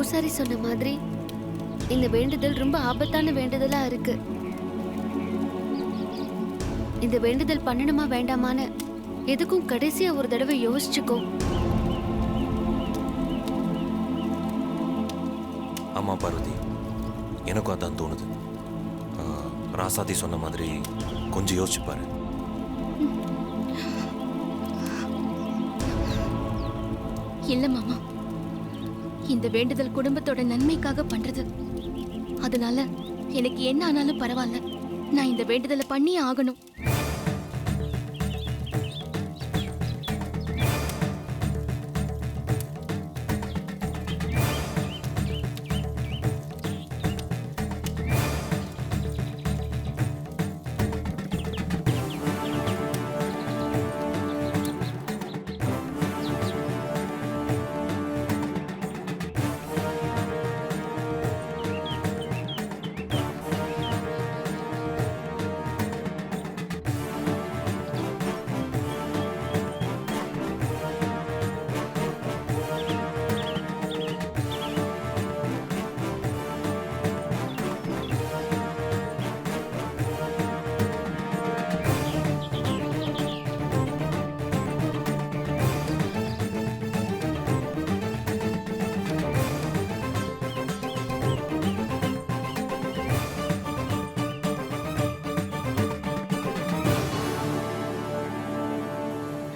பூசாரி சொன்ன மாதிரி இந்த வேண்டுதல் ரொம்ப ஆபத்தான வேண்டுதலா இருக்கு. இந்த வேண்டுதல் பண்ணணுமா வேண்டாமான்னு எதுக்கும் கடைசியா ஒரு தடவை யோசிச்சுக்கோ. ஆமா பார்வதி, எனக்கும் அதான் தோணுது. ராசாதி சொன்ன மாதிரி கொஞ்சம் யோசிச்சுப்பாரு. இல்ல மாமா, இந்த வேண்டுதல் குடும்பத்தோட நன்மைக்காக பண்றது. அதனால எனக்கு என்ன ஆனாலும் பரவாயில்ல, நான் இந்த வேண்டுதலை பண்ணியே ஆகணும்.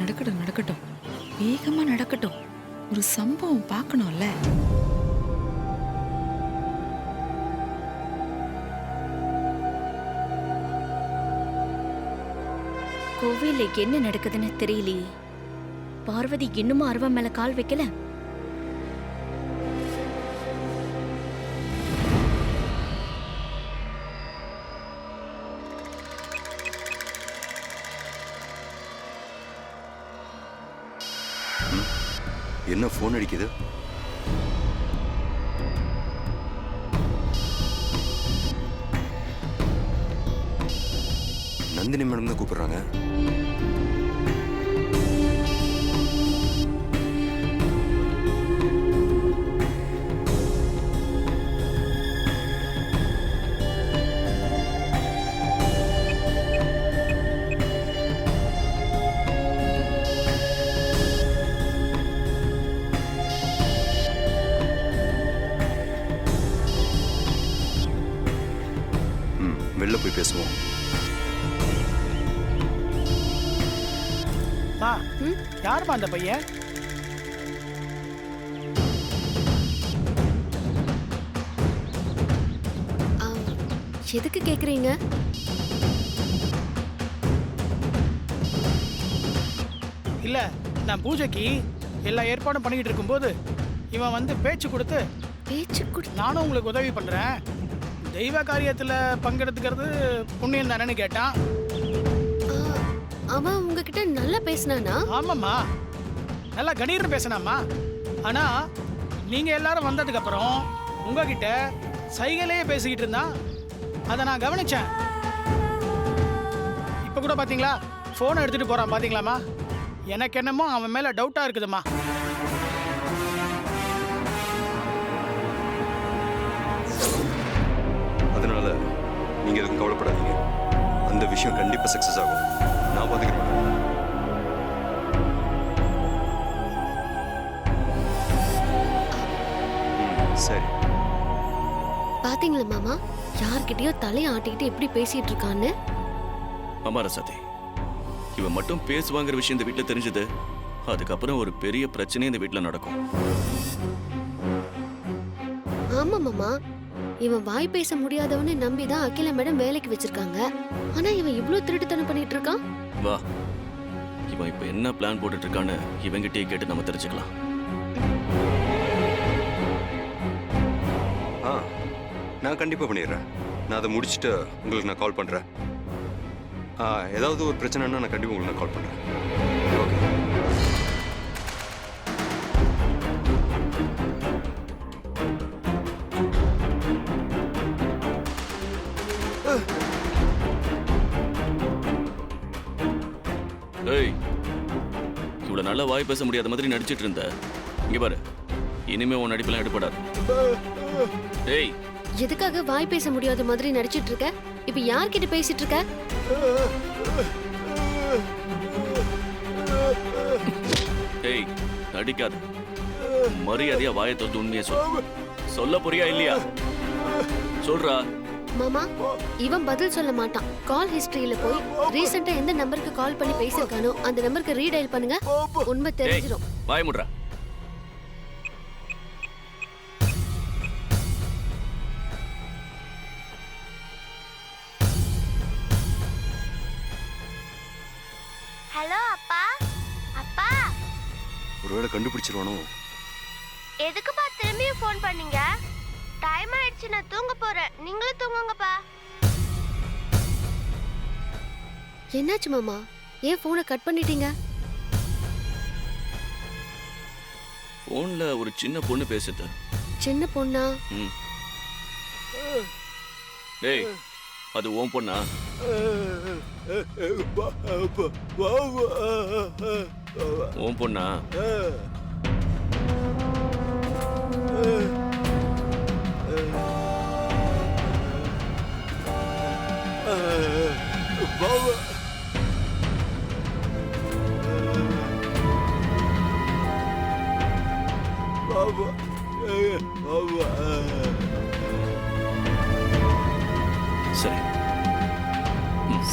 நடக்கட்டும் நடக்கட்டும், வேகமா நடக்கட்டும். ஒரு சம்பவம் பார்க்கணும்ல. கோவில்ல என்ன நடக்குதுன்னு தெரியலையே. பார்வதி இன்னும் அருவா மேல கால் வைக்கல. என்ன போன் அடிக்குது? நந்தினி மேடம் தான் கூப்பிடுறாங்க. வெளில போய் பேசுவோம். யாருமா அந்த பையன்? எதுக்கு கேக்குறீங்க? இல்ல, நான் பூஜைக்கு எல்லா ஏற்பாடும் பண்ணிக்கிட்டு இருக்கும்போது இவன் வந்து பேச்சு கொடுத்து நானும் உங்களுக்கு உதவி பண்றேன், தெய்வ காரியத்துல பங்கெடுத்துக்கிறது புண்ணியம் தானேன்னு கேட்டான். அவன் உங்ககிட்ட நல்லா பேசினானா? ஆமாம்மா, நல்லா கணீர்னு பேசினாம்மா. ஆனா நீங்க எல்லாரும் வந்ததுக்கு அப்புறம் உங்ககிட்ட சைகையிலேயே பேசிக்கிட்டு இருந்தான். அதை நான் கவனிச்சேன். இப்ப கூட பாத்தீங்களா, போனை எடுத்துட்டு போறான் பாத்தீங்களாமா? எனக்கு என்னமோ அவன் மேல டவுட்டா இருக்குதுமா. அதனால நீங்க எதுவும் கவலைப்படாதீங்க. அந்த விஷயம் கண்டிப்பா சக்சஸ் ஆகும். நான் பாத்துக்கிறேன். சரி. பாத்தீங்களா மாமா, யார்கிட்டயோ தலையை ஆட்டிக்கிட்டு எப்படி பேசிட்டு இருக்கான்னு? ஆமா ரசாதி, இவன் மட்டும் பேசுவாங்கிற விஷயம் இந்த வீட்டுல தெரிஞ்சது, அதுக்கப்புறம் ஒரு பெரிய பிரச்சனை இந்த வீட்டுல நடக்கும். ஆமா மாமா, இவன் வாய் பேச முடியாதவன்னு நம்பிதான் அகில மேடம் வேலைக்கு வச்சிருக்காங்க. ஆனா இவன் இவ்ளோ திருட்டுத்தனம் பண்ணிட்டு இருக்கான். வா, இவன் இப்ப என்ன பிளான் போட்டுட்டு இருக்கான்னு இவங்கிட்டே கேட்டு நம்ம தெரிஞ்சுக்கலாம். நான் கண்டிப்பா பண்ணிடுறேன். நான் அதை முடிச்சுட்டு உங்களுக்கு நான் கால் பண்றேன். ஏதாவது ஒரு பிரச்சனைன்னா நான் கண்டிப்பா உங்களுக்கு நான் கால் பண்றேன். ஓகே. ஏய், இவ்வளவு நல்லா வாய் பேச முடியாத மாதிரி நடிச்சிட்டு இருந்த. இங்க பாரு, இனிமே உன் நடிப்பெல்லாம் எடுபடாது. டேய், எதுக்காக வாய் பேச முடியாத மாதிரி நடிச்சிட்டு இருக்க? இப்ப யார்கிட்ட பேசிட்டு இருக்க? டேய், நடிக்காத. மரியாதையா வாயை தொட்டு உண்மையை சொல்லு. சொல்ல போறியா இல்லையா? சொல்றா. மாமா, இவன் பதில் சொல்ல மாட்டான். கால் ஹிஸ்டரியில போய் ரீசெண்டா எந்த நம்பருக்கு கால் பண்ணி பேசிருக்கானோ அந்த நம்பருக்கு ரீடயல் பண்ணுங்க. உண்மை டேய், தெரிஞ்சிரும். வாய முட்றா. ஹலோ அப்பா. அப்பா, ஒருவேளை கண்டுபிடிச்சிருவானோ? எதுக்குப்பா திரும்பியும் ஃபோன் பண்ணீங்க? டைம் ஆயிடுச்சு, நான் தூங்க போறேன். நீங்களும் தூங்குங்கப்பா. என்னாச்சு மாமா? ஏன் போனை கட் பண்ணிட்டீங்க? போன்ல ஒரு சின்ன பொண்ணு பேசுது. சின்ன பொண்ணா? ம். டேய், அது உன் பொண்ணா? உன் பொண்ணா? சரி.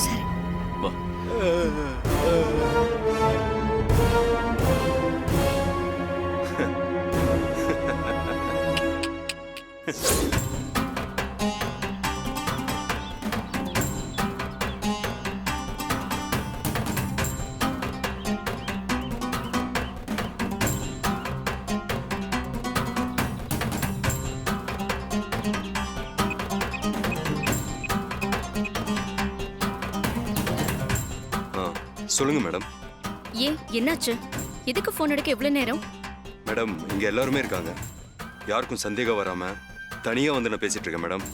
சரி. வா. சொல்லுங்க மேடம். ஏன் என்னாச்சு? எதுக்கு ஃபோன் எடுக்க இவ்வளவு நேரம்? மேடம், இங்க எல்லாருமே இருக்காங்க. யாருக்கும் சந்தேகம் வராம தனியா வந்து நான் பேசிட்டு இருக்கேன் மேடம்.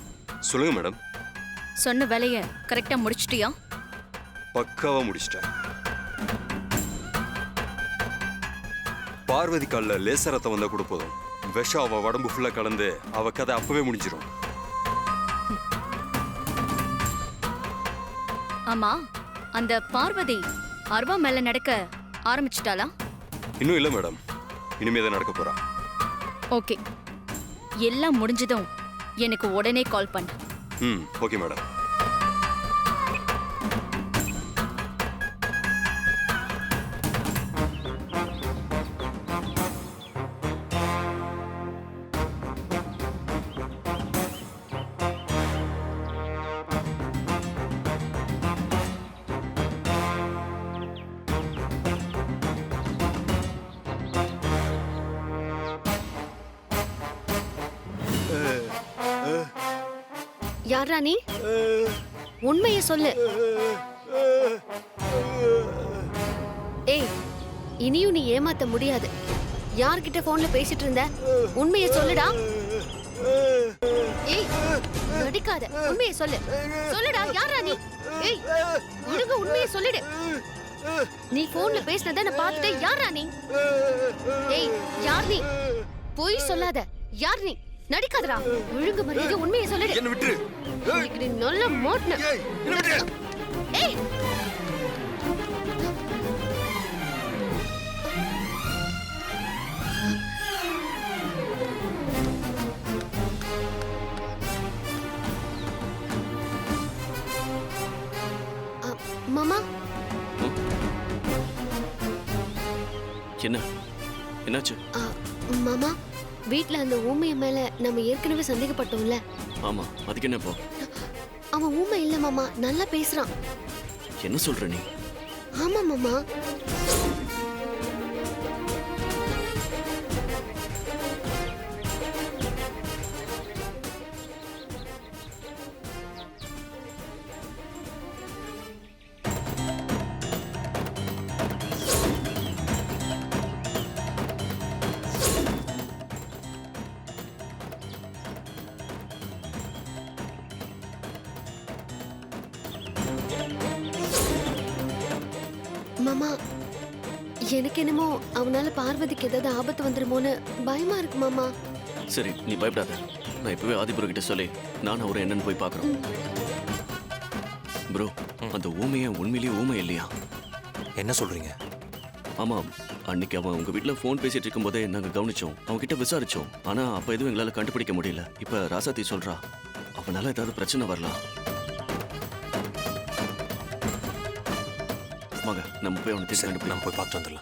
சொல்லுங்க மேடம். சொன்ன வேலைய கரெக்டா முடிச்சிட்டியா? பக்காவா முடிச்சிட்டேன். பார்வதி கால்ல லேசர் ரத்தம் வந்தா கூட போதும், விஷம் அவ உடம்பு ஃபுல்லா கலந்து அவ கதை அப்பவே முடிஞ்சிடும். ஆமா, அந்த பார்வதி அர்வா மேல நடக்க ஆரம்பிச்சிட்டாளா? இன்னும் இல்ல மேடம், இனிமே தான் நடக்க போறா. ஓகே, எல்லாம் முடிஞ்சதும் எனக்கு உடனே கால் பண்ணு. Okay madam. யாரா நீ? உண்மையை சொல்லு. ஏய், இனியும் நீ ஏமாத்த முடியாது. யார்கிட்ட போன்ல பேசிட்டு இருந்த? உண்மையை சொல்லுடா. ஏய், நடிக்காத. உண்மையை சொல்லு. சொல்லுடா, யாரா நீ? ஏய், ஒழுங்கா உண்மையை சொல்லிடு. நீ போன்ல பேசினத நான் பார்த்துட்டேன். யாரா நீ? ஏய், யார் நீ? பொய் சொல்லாத. யார் நீ? நடிக்காதடா. ஒழுங்கு மரியாதை உண்மையை சொல்லிடு. என்ன விட்டுரு. இன்னைக்கு நீ நல்ல மோட்ன. என்ன விட்டுரு. ஏய், மாமா. என்ன என்னாச்சு? மாமா, வீட்ல அந்த ஊமைய மேல நம்ம ஏற்கனவே சந்தேகப்பட்டோம்ல. ஆமா, அதுக்கு என்ன இப்போ? அவன் ஊமை இல்ல மாமா, நல்லா பேசுறான். என்ன சொல்ற நீ? ஆமா மாமா. மாமா, எனக்கு என்னமோ அவனால பார்வதிக்கு ஏதாவது ஆபத்து வந்துருமோன்னு பயமா இருக்கு மாமா. சரி நீ பயப்படாத. நான் இப்பவே ஆதிபுரம் கிட்ட சொல்லி நான் அவரை என்னன்னு போய் பார்க்குறோம். ப்ரோ, அந்த ஊமையை உண்மையிலேயே ஊமை இல்லையா? என்ன சொல்றீங்க? ஆமாம், அன்னைக்கு அவன் உங்க வீட்டில் ஃபோன் பேசிட்டு இருக்கும்போதே நாங்கள் கவனிச்சோம். அவன் கிட்ட விசாரிச்சோம். ஆனா அப்ப எதுவும் எங்களால் கண்டுபிடிக்க முடியல. இப்ப ராசாத்தி சொல்றா அவனால ஏதாவது பிரச்சனை வரலாம். வாங்க நம்ம போய் அவனை தேடி கண்டுபிடிக்கலாம். நம்ம போய் பார்த்து வந்துடலாம்.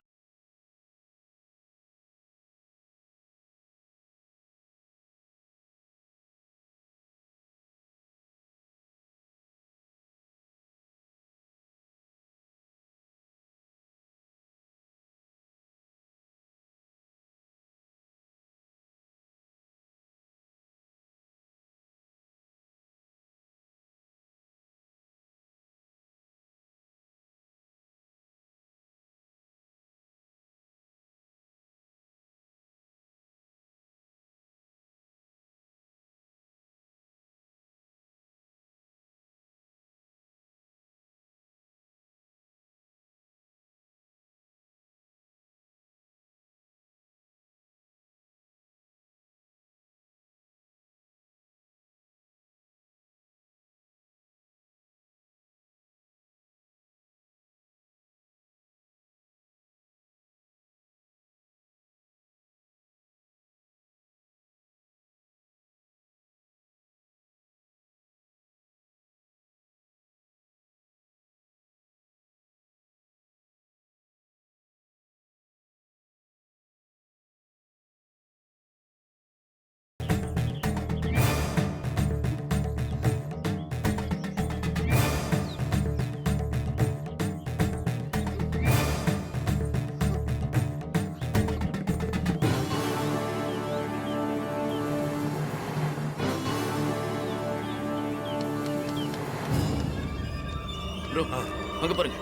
ப்ரோ, அங்க பாருங்க.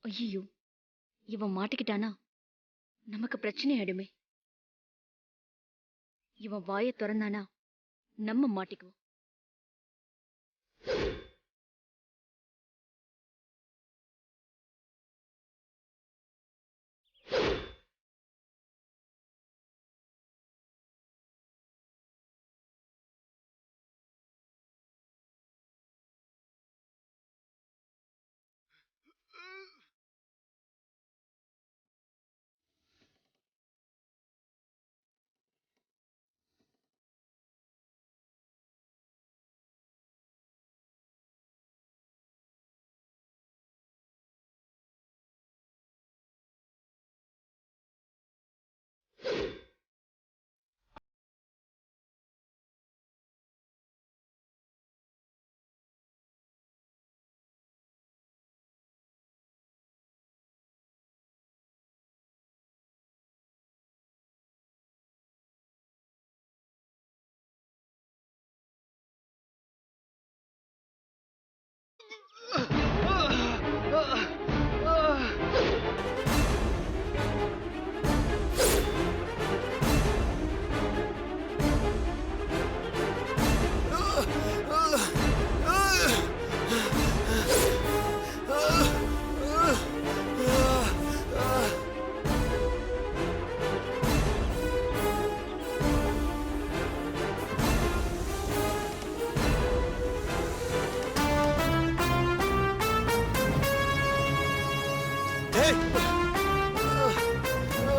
ஐயோ, இவன் மாட்டிக்கிட்டானா நமக்கு பிரச்சனை ஆயிடுமே. இவன் வாயை திறந்தானா நம்ம மாட்டிக்குவோம்.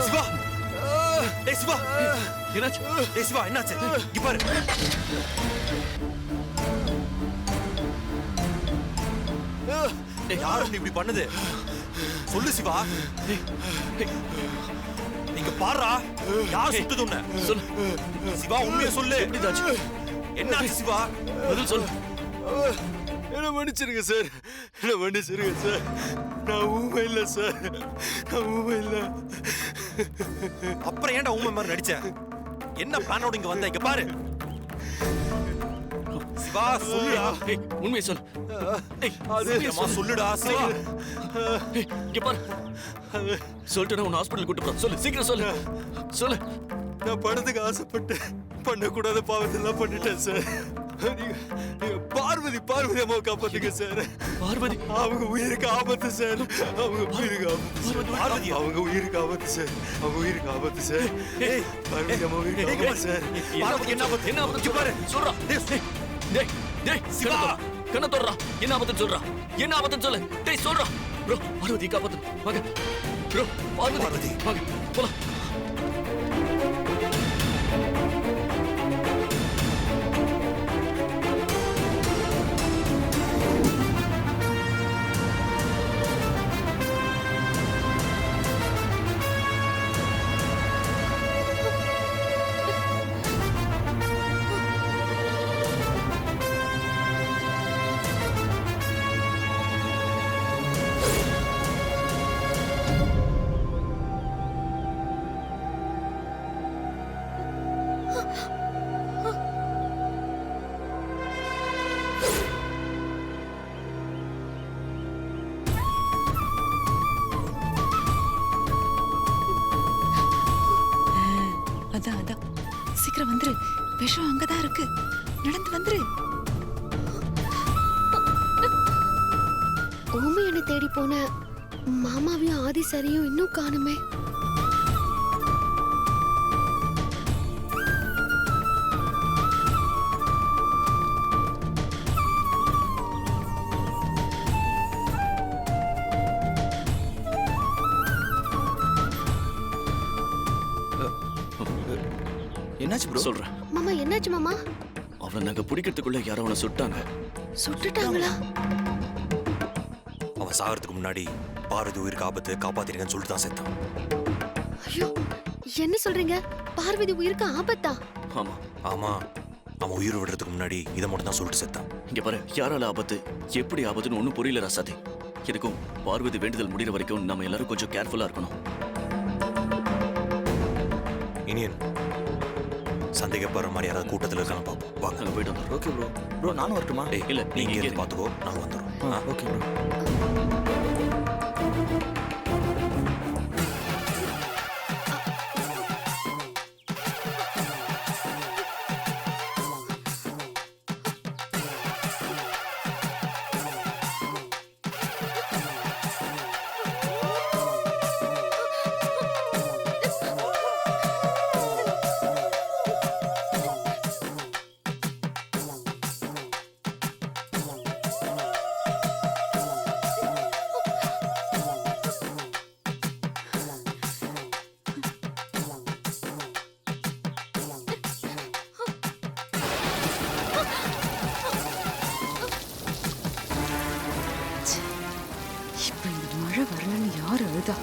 சிவா! டேய் சிவா! என்னாச்சு? டேய் சிவா, என்னாச்சு? இங்க பாரு. யாரு இப்படி பண்ணது? சொல்லு சிவா. நீங்க பாருடா. யார் சுட்டது உன்னை? சொல்லு சிவா, உண்மையை சொல்லு. எப்படிதாச்சு? என்னாச்சு சிவா? பதில் சொல்லு. என்ன மன்னிச்சிருங்க சார், என்ன மன்னிச்சிருங்க சார். நான் ஊமை இல்லை சார், நான் ஊமை இல்லை. அப்புறம் ஏன்டா ஊமை மாதிரி நடிச்ச? என்ன பிளானோட இங்க வந்த? இங்க பாரு சிவா, சொல்லுடா. ஏய், உண்மையை சொல்லு. ஏய், சீக்கிரமா சொல்லுடா சிவா. ஏய், இங்க பாரு. சொல்லிட்டு நான் உன்னை ஹாஸ்பிட்டல் கூட்டு போறேன். சொல்லு, சீக்கிரம் சொல்லு. சொல்லு. நான் பணத்துக்கு ஆசைப்பட்டு பண்ணக்கூடாத பாவத்தெல்லாம் பண்ணிட்டேன் சார். நீங்க பார்வதி அம்மாவை காப்பாத்துங்க சார். பார்வதி அவங்க உயிருக்கு ஆபத்து சார். அவங்க உயிருக்கு ஆபத்து. பார்வதி, அவங்க உயிருக்கு ஆபத்து சார். அவங்க உயிருக்கு ஆபத்து சார். ஏய், பார்வதி அம்மா உயிருக்கு ஆபத்து சார். பார்வதிக்கு என்ன ஆபத்து? என்ன ஆபத்து பாரு. சொல்றா. டேய், டேய், டேய், சிவா! கண்ண தொடுறா. என்ன ஆபத்துன்னு சொல்றா. என்ன ஆபத்துன்னு சொல்லு. டேய், சொல்றா. ப்ரோ, பார்வதி காப்பாத்து. வாங்க. ப்ரோ, பார்வதி. வாங்க. போலாம். அதான் அதான், சீக்கிரம் வந்துரு. விஷம் அங்கதான் இருக்கு. நடந்து வந்துரு. ஊமையனை தேடி போன மாமாவையும் ஆதி சரியும் இன்னும் காணுமே. என்னாச்சு ப்ரோ? சொல்றேன். மாமா, என்னாச்சு மாமா? அவனை நாங்க பிடிக்கிறதுக்குள்ள யாரோ அவனை சுட்டாங்க. சுட்டுட்டாங்களா? அவன் சாகிறதுக்கு முன்னாடி பார்வதி உயிருக்கு ஆபத்து, காப்பாத்திருங்கன்னு சொல்லிட்டு தான் செத்தான். ஐயோ, என்ன சொல்றீங்க? பார்வதி உயிருக்கு ஆபத்தா? ஆமா. ஆமா, அவன் உயிர் விடுறதுக்கு முன்னாடி இதை மட்டும் தான் சொல்லிட்டு செத்தான். இங்க பாரு, யாரால ஆபத்து, எப்படி ஆபத்துன்னு ஒன்றும் புரியல ராசாதி. எதுக்கும் பார்வதி வேண்டுதல் முடிகிற வரைக்கும் நம்ம எல்லாரும் கொஞ்சம் கேர்ஃபுல்லா இருக்கணும். இனியன், சந்தேகப்படுற மாதிரி யாராவது கூட்டத்தில் இருக்காங்க பார்ப்போம். வாங்க. நாங்க போயிட்டு வந்தோம். Okay bro. ப்ரோ நானும் வரட்டுமா? இல்ல, நீங்க நீங்க இங்கே பார்த்துக்கோ, நான் வந்துடுறோம். Okay bro. இப்ப இந்த மழை வரலன்னு யார் அழுதா?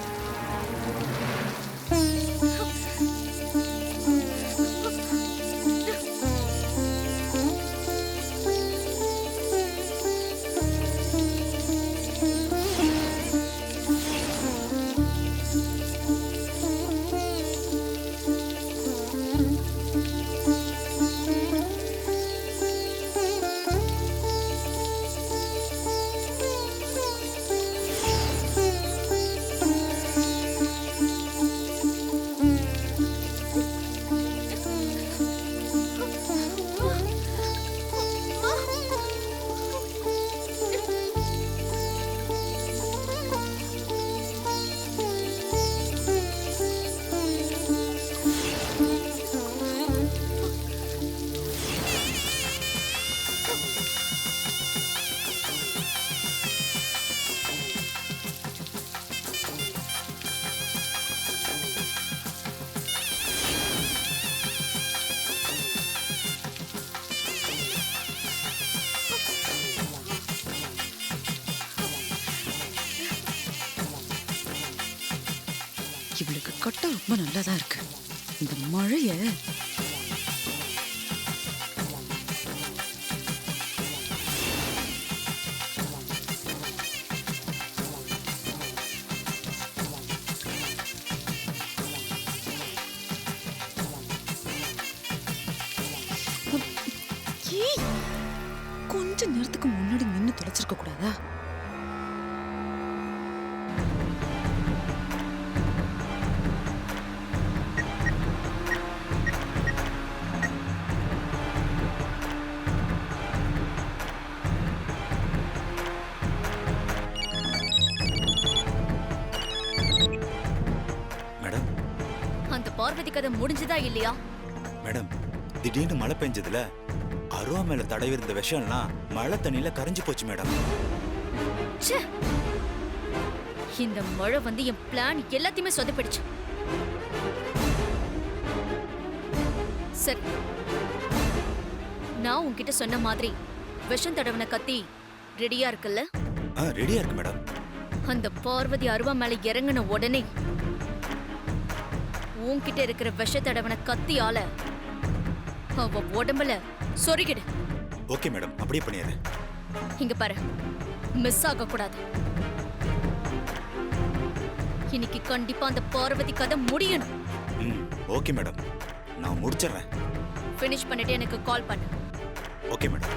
இவளுக்கு கட்டம் ரொம்ப நல்லாதான் இருக்கு. இந்த மழைய ஏய், கொஞ்ச நேரத்துக்கு முன்னாடி நின்னு தொலைச்சிருக்க கூடாதா? மேடம் அந்த பார்வதி கதை முடிஞ்சதா இல்லையா? மேடம் திடீர்னு மழை பெஞ்சதுல அருவா மேல தடவி இருந்த விஷம்லாம் மழை தண்ணியில கரைஞ்சு போச்சு மேடம். ச்சே! இந்த மழை வந்து என் பிளான் எல்லாத்தையுமே சொதப்பிடுச்சு. சரி, நான் உன்கிட்ட சொன்ன மாதிரி விஷம் தடவின கத்தி ரெடியா இருக்குல்ல? ரெடியா இருக்கு மேடம். அந்த பார்வதி அருவா மேல இறங்கின உடனே உன்கிட்ட இருக்கிற விஷ தடவின கத்தியால அவ உடம்புல சொருகிடு. ஓகே மேடம், அப்படியே பண்ணிடுறேன். இங்க பாரு, மிஸ் ஆக கூடாது. இன்னைக்கு கண்டிப்பா அந்த பார்வதி கதை முடியணும். ஓகே மேடம், நான் முடிச்சிடுறேன். ஃபினிஷ் பண்ணிட்டு எனக்கு கால் பண்ணு. Okay madam.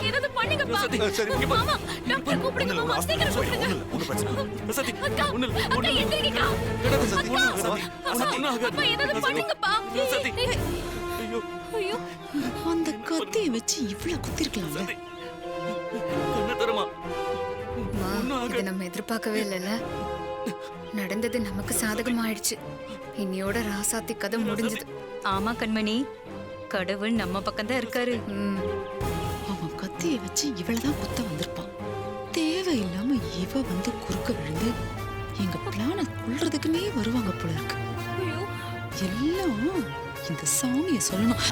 ஏதாவது பண்ணுங்கப்பா. மாமா, டாக்டர் கூப்பிடுங்க மாமா, சீக்கிரம் கூப்பிடுங்க. அக்கா, அக்கா, எந்திரிங்கக்கா. அப்பா, ஏதாவது பண்ணுங்கப்பா. ஐயோ, அந்த கத்தியை வச்சு இவ்வளவு குத்திருக்கலாம்ல. இதை நம்ம எதிர்பார்க்கவே இல்லைல்ல. நடந்தது நமக்கு சாதகமாயிடுச்சு. இன்னையோட ராசாத்தி கதை முடிஞ்சது. ஆமா கண்மணி, கடவுள் நம்ம பக்கம் தான் இருக்காரு. அவன் கத்தியை வச்சு இவ்வளவுதான் குத்த வந்திருப்பான். தேவையில்லாம இவ வந்து குறுக்க விழுந்து எங்க பிளான கொல்றதுக்குமே வருவாங்க போல இருக்கு. எல்லாம் இந்த சாமியை சொல்லணும்.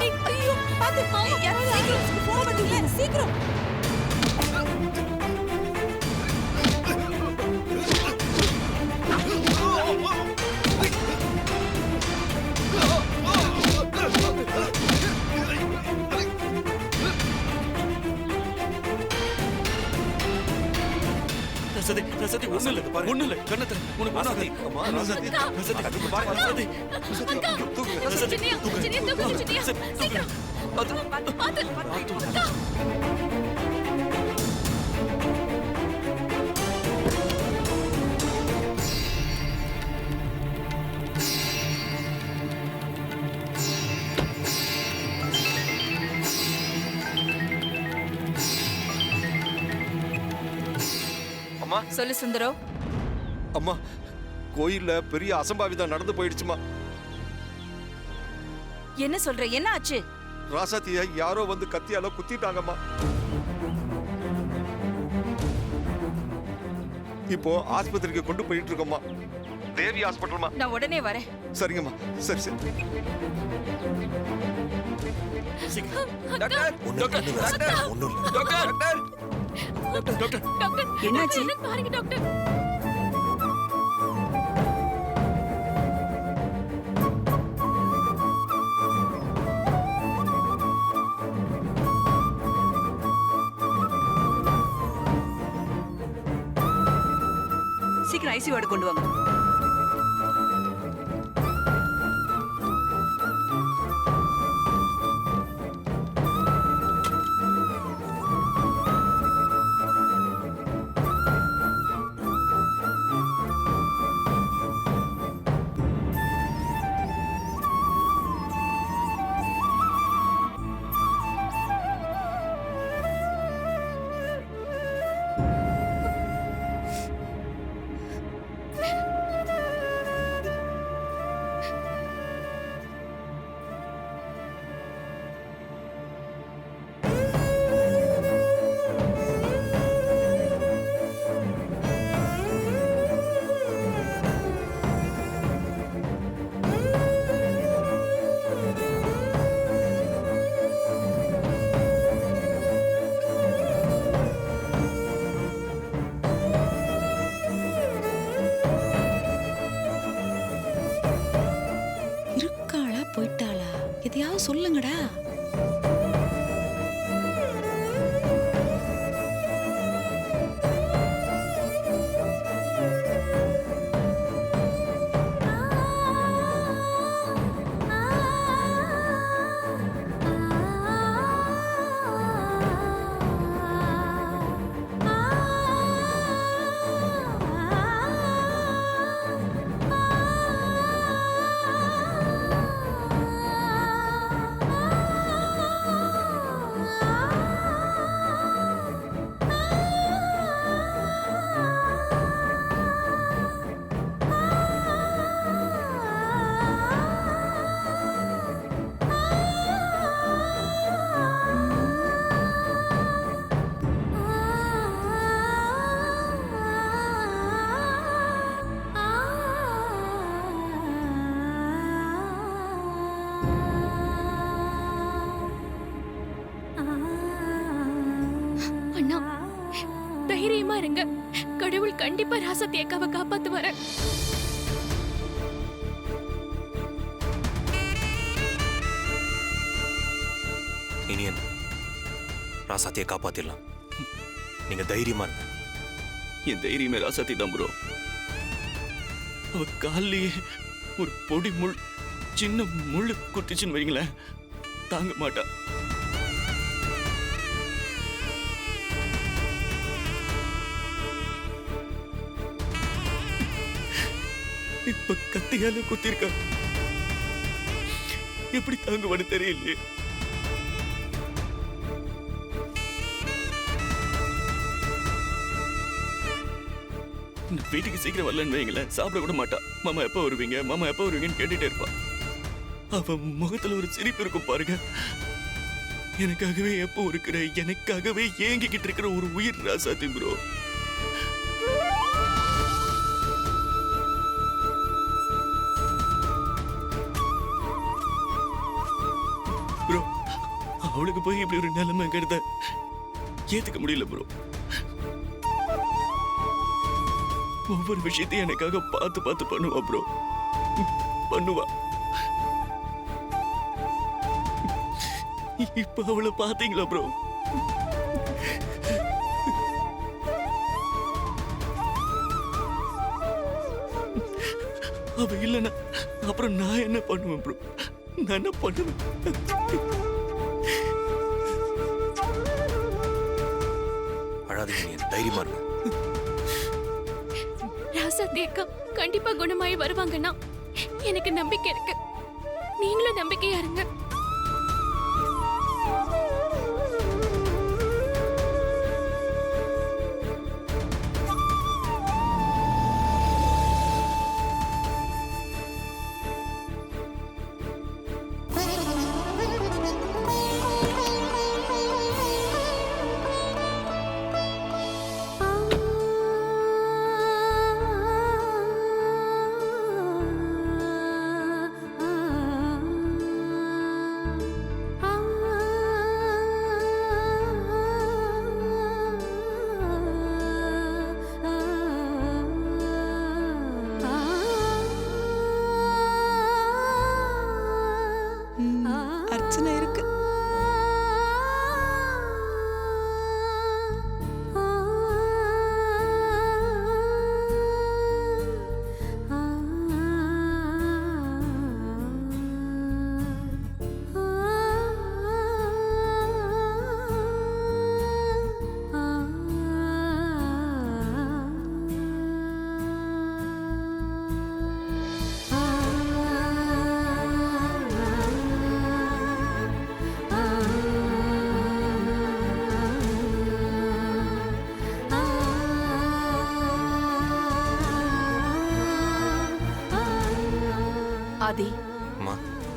சீக்கிரம் ஒண்ணு இல்ல கண்ணத்துல உனக்கு ராசாத்தி, அம்மா, ராசாத்தி. அதுக்கு பாருங்க, ராசாத்தி. சின்னையா, சின்னையா, தூக்குங்க, சின்னையா. சீக்கிரம். பாத்து. அக்கா. அம்மா சொல்லு சுந்தரம். அம்மா கோயில்ல பெரிய அசம்பாவிதம் நடந்து போயிடுச்சுமா. என்ன சொல்ற, என்ன ஆச்சு? ராசாத்திய யாரோ வந்து கத்தியால குத்திட்டாங்கம்மா. இப்போ ஆஸ்பத்திரிக்கு கொண்டு போயிட்டு இருக்கோம்மா. தேவி ஹாஸ்பிட்டல்மா. நான் உடனே வரேன். சரிங்கம்மா, சரி சரி. டாக்டர், என்னாச்சு? என்னன்னு பாருங்க டாக்டர். சீக்கிரம் ஐசியூ வார்டு கொண்டு வாங்க. போயிட்டாளா? எதையாவது சொல்லுங்கடா. அண்ணா, தைரியமா இருங்க. கடவுள் கண்டிப்பா ராசாத்தி அக்காவை காப்பாத்துவாரு. இனியன், ராசாத்தியை காப்பாத்திடலாம். நீங்க தைரியமா இருங்க. என் தைரியமே ராசாத்தி தான் ப்ரோ. அவ கால்லயே ஒரு பொடி முள், சின்ன முள்ளு குத்திச்சுன்னு வைங்களேன், தாங்க மாட்டா. இப்ப கத்தியால குத்திருக்கா, எப்படி தாங்குவான்னு தெரியலையே. வீட்டுக்கு சீக்கிரம் வரலன்னு வைங்களேன், சாப்பிட கூட மாட்டா. மாமா எப்ப வருவீங்க, மாமா எப்ப வருவீங்கன்னு கேட்டுட்டே இருப்பா. அவ முகத்துல ஒரு சிரிப்பு இருக்கும் பாருங்க. எனக்காகவே எப்போ இருக்கிற, எனக்காகவே ஏங்கிக்கிட்டு இருக்கிற ஒரு உயிர் ராசாத்தி ப்ரோ. ப்ரோ, அவளுக்கு போய் இப்படி ஒரு நிலைமைங்கிறத ஏத்துக்க முடியல ப்ரோ. ஒவ்வொரு விஷயத்தையும் எனக்காக பார்த்து பார்த்து பண்ணுவா ப்ரோ, பண்ணுவா. இப்ப அவளை பாத்தீங்களா ப்ரோ? அவ இல்லைன்னா அப்புறம் நான் என்ன பண்ணுவேன் ப்ரோ? நான் என்ன பண்ணுவேன்? அழாதீங்க, தைரியமா இருங்க. ராசாத்தி அக்கா கண்டிப்பா குணமாயி வருவாங்கன்னா எனக்கு நம்பிக்கை இருக்கு. நீங்களும் நம்பிக்கையா இருங்க. அர்ச்சனை இருக்கு. ஆதி, அம்மா,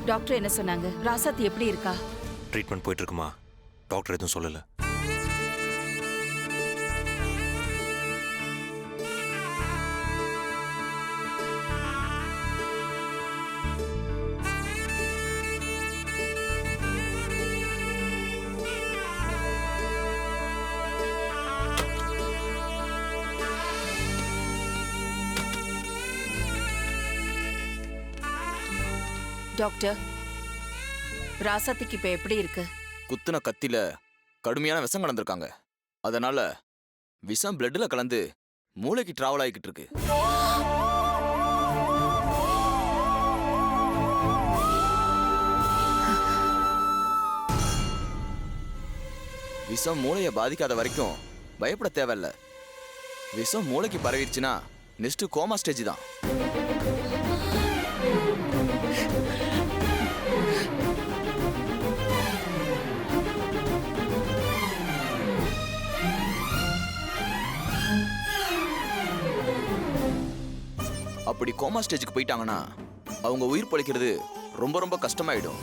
டாக்டர் என்ன சொன்னாங்க? ராசாத்தி எப்படி இருக்கா? ட்ரீட்மெண்ட் போயிட்டு இருக்குமா. டாக்டர் எதுவும் சொல்லல. டாக்டர், ராசாத்திக்கு இப்ப எப்படி இருக்கு? குத்துன கத்தில கடுமையான விஷம் கலந்துருக்காங்க. அதனால விஷம் பிளட்ல கலந்து மூளைக்கு டிராவல் ஆகிக்கிட்டு இருக்கு. விஷம் மூளையை பாதிக்காத வரைக்கும் பயப்பட தேவையில்ல. விஷம் மூளைக்கு பரவிடுச்சுன்னா நெக்ஸ்ட் கோமா ஸ்டேஜ் தான். அப்படி கோமா ஸ்டேஜுக்கு போயிட்டாங்கன்னா அவங்க உயிர் பழிக்கிறது ரொம்ப ரொம்ப கஷ்டமாயிடும்.